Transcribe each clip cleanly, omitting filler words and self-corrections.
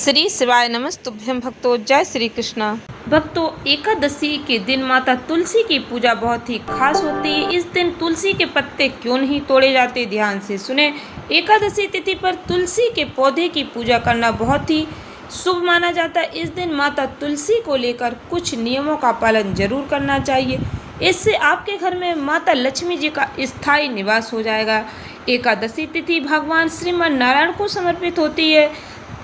श्री शिवाय नमस्तुभ्यं भक्तों। जय श्री कृष्णा। भक्तों, एकादशी के दिन माता तुलसी की पूजा बहुत ही खास होती है। इस दिन तुलसी के पत्ते क्यों नहीं तोड़े जाते, ध्यान से सुने। एकादशी तिथि पर तुलसी के पौधे की पूजा करना बहुत ही शुभ माना जाता है। इस दिन माता तुलसी को लेकर कुछ नियमों का पालन जरूर करना चाहिए। इससे आपके घर में माता लक्ष्मी जी का स्थायी निवास हो जाएगा। एकादशी तिथि भगवान श्रीमन नारायण को समर्पित होती है।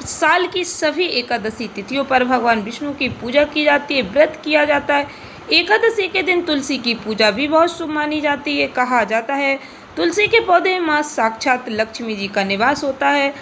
साल की सभी एकादशी तिथियों पर भगवान विष्णु की पूजा की जाती है, व्रत किया जाता है। एकादशी के दिन तुलसी की पूजा भी बहुत शुभ मानी जाती है। कहा जाता है तुलसी के पौधे में माँ साक्षात लक्ष्मी जी का निवास होता है।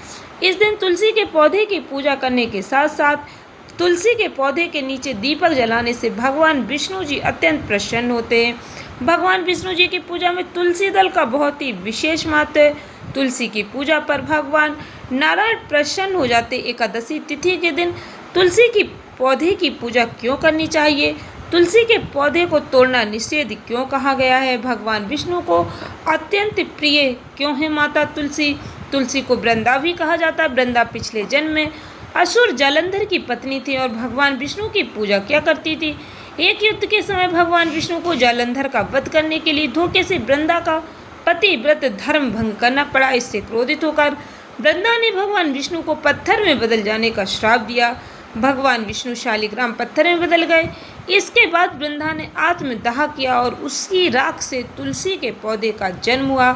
इस दिन तुलसी के पौधे की पूजा करने के साथ साथ तुलसी के पौधे के नीचे दीपक जलाने से भगवान विष्णु जी अत्यंत प्रसन्न होते हैं। भगवान विष्णु जी की पूजा में तुलसी दल का बहुत ही विशेष महत्व है। तुलसी की पूजा पर भगवान नारायण प्रसन्न हो जाते। एकादशी तिथि के दिन तुलसी की पौधे की पूजा क्यों करनी चाहिए, तुलसी के पौधे को तोड़ना निषेध क्यों कहा गया है, भगवान विष्णु को अत्यंत प्रिय क्यों है माता तुलसी। तुलसी को वृंदा भी कहा जाता है। वृंदा पिछले जन्म में असुर जालंधर की पत्नी थी और भगवान विष्णु की पूजा क्या करती थी। एक युद्ध के समय भगवान विष्णु को जालंधर का वध करने के लिए धोखे से वृंदा का पतिव्रत धर्म भंग करना पड़ा। इससे क्रोधित होकर वृंदा ने भगवान विष्णु को पत्थर में बदल जाने का श्राप दिया। भगवान विष्णु शालिग्राम पत्थर में बदल गए। इसके बाद वृंदा ने आत्मदाह किया और उसकी राख से तुलसी के पौधे का जन्म हुआ।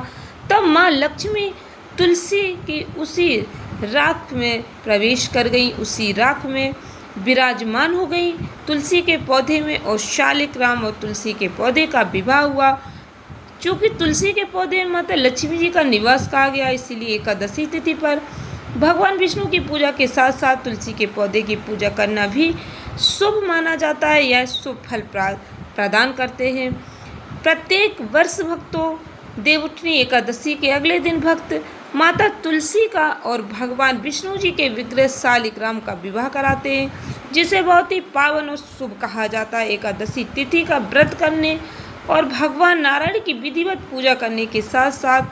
तब माँ लक्ष्मी तुलसी की उसी राख में प्रवेश कर गई, उसी राख में विराजमान हो गई तुलसी के पौधे में, और शालिग्राम और तुलसी के पौधे का विवाह हुआ। चूँकि तुलसी के पौधे में माता लक्ष्मी जी का निवास कहा गया, इसीलिए एकादशी तिथि पर भगवान विष्णु की पूजा के साथ साथ तुलसी के पौधे की पूजा करना भी शुभ माना जाता है। यह शुभ फल प्रदान करते हैं। प्रत्येक वर्ष भक्तों, देवउठनी एकादशी के अगले दिन भक्त माता तुलसी का और भगवान विष्णु जी के विग्रह शालिग्राम का विवाह कराते हैं, जिसे बहुत ही पावन और शुभ कहा जाता है। एकादशी तिथि का व्रत करने और भगवान नारायण की विधिवत पूजा करने के साथ साथ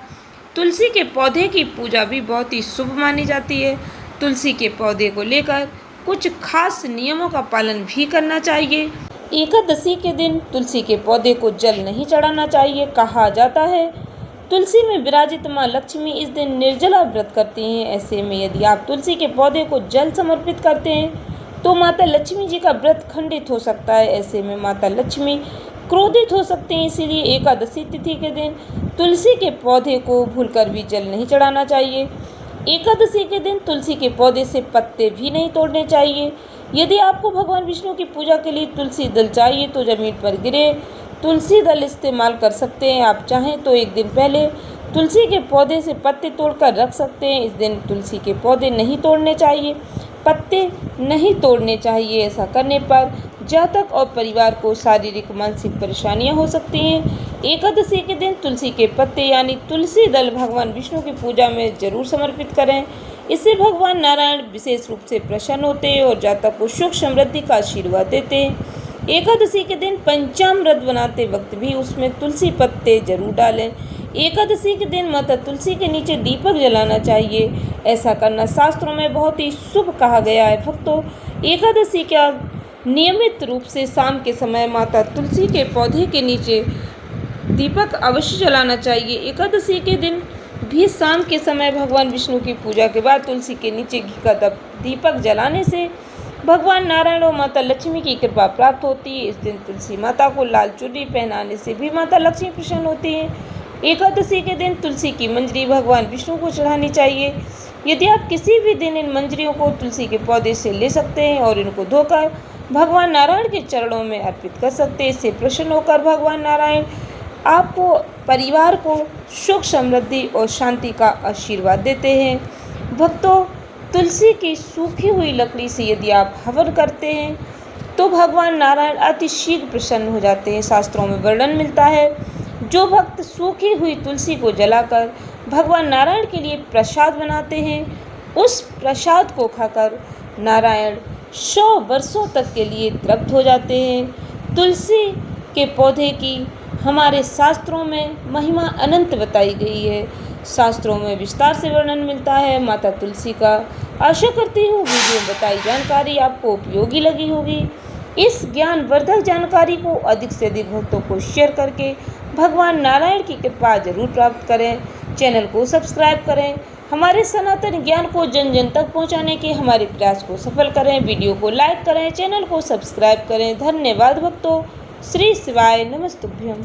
तुलसी के पौधे की पूजा भी बहुत ही शुभ मानी जाती है। तुलसी के पौधे को लेकर कुछ खास नियमों का पालन भी करना चाहिए। एकादशी के दिन तुलसी के पौधे को जल नहीं चढ़ाना चाहिए। कहा जाता है तुलसी में विराजित माँ लक्ष्मी इस दिन निर्जला व्रत करती हैं। ऐसे में यदि आप तुलसी के पौधे को जल समर्पित करते हैं तो माता लक्ष्मी जी का व्रत खंडित हो सकता है। ऐसे में माता लक्ष्मी क्रोधित हो सकते हैं। इसीलिए एकादशी तिथि के दिन तुलसी के पौधे को भूलकर भी जल नहीं चढ़ाना चाहिए। एकादशी के दिन तुलसी के पौधे से पत्ते भी नहीं तोड़ने चाहिए। यदि आपको भगवान विष्णु की पूजा के लिए तुलसी दल चाहिए तो जमीन पर गिरे तुलसी दल इस्तेमाल कर सकते हैं। आप चाहें तो एक दिन पहले तुलसी के पौधे से पत्ते तोड़कर रख सकते हैं। इस दिन तुलसी के पौधे नहीं तोड़ने चाहिए, पत्ते नहीं तोड़ने चाहिए। ऐसा करने पर जातक और परिवार को शारीरिक मानसिक परेशानियां हो सकती हैं। एकादशी के दिन तुलसी के पत्ते यानी तुलसी दल भगवान विष्णु की पूजा में जरूर समर्पित करें। इससे भगवान नारायण विशेष रूप से प्रसन्न होते हैं और जातक को सुख समृद्धि का आशीर्वाद देते हैं। एकादशी के दिन पंचामृत बनाते वक्त भी उसमें तुलसी पत्ते जरूर डालें। एकादशी के दिन माता तुलसी के नीचे दीपक जलाना चाहिए। ऐसा करना शास्त्रों में बहुत ही शुभ कहा गया है। भक्तों, एकादशी का नियमित रूप से शाम के समय माता तुलसी के पौधे के नीचे दीपक अवश्य जलाना चाहिए। एकादशी के दिन भी शाम के समय भगवान विष्णु की पूजा के बाद तुलसी के नीचे घी का दीपक जलाने से भगवान नारायण और माता लक्ष्मी की कृपा प्राप्त होती है। इस दिन तुलसी माता को लाल चुनरी पहनाने से भी माता लक्ष्मी प्रसन्न होती है। एकादशी के दिन तुलसी की मंजरी भगवान विष्णु को चढ़ानी चाहिए। यदि आप किसी भी दिन इन मंजरियों को तुलसी के पौधे से ले सकते हैं और इनको धोकर भगवान नारायण के चरणों में अर्पित कर सकते हैं। इससे प्रसन्न होकर भगवान नारायण आपको, परिवार को सुख समृद्धि और शांति का आशीर्वाद देते हैं। भक्तों, तुलसी की सूखी हुई लकड़ी से यदि आप हवन करते हैं तो भगवान नारायण अति शीघ्र प्रसन्न हो जाते हैं। शास्त्रों में वर्णन मिलता है जो भक्त सूखी हुई तुलसी को जलाकर भगवान नारायण के लिए प्रसाद बनाते हैं, उस प्रसाद को खाकर नारायण 100 वर्षों तक के लिए तृप्त हो जाते हैं। तुलसी के पौधे की हमारे शास्त्रों में महिमा अनंत बताई गई है। शास्त्रों में विस्तार से वर्णन मिलता है माता तुलसी का। आशा करती हूँ वीडियो में बताई जानकारी आपको उपयोगी लगी होगी। इस ज्ञानवर्धक जानकारी को अधिक से अधिक भक्तों को शेयर करके भगवान नारायण की कृपा जरूर प्राप्त करें। चैनल को सब्सक्राइब करें। हमारे सनातन ज्ञान को जन जन तक पहुंचाने के हमारे प्रयास को सफल करें। वीडियो को लाइक करें, चैनल को सब्सक्राइब करें। धन्यवाद भक्तों। श्री शिवाय नमस्तुभ्यम।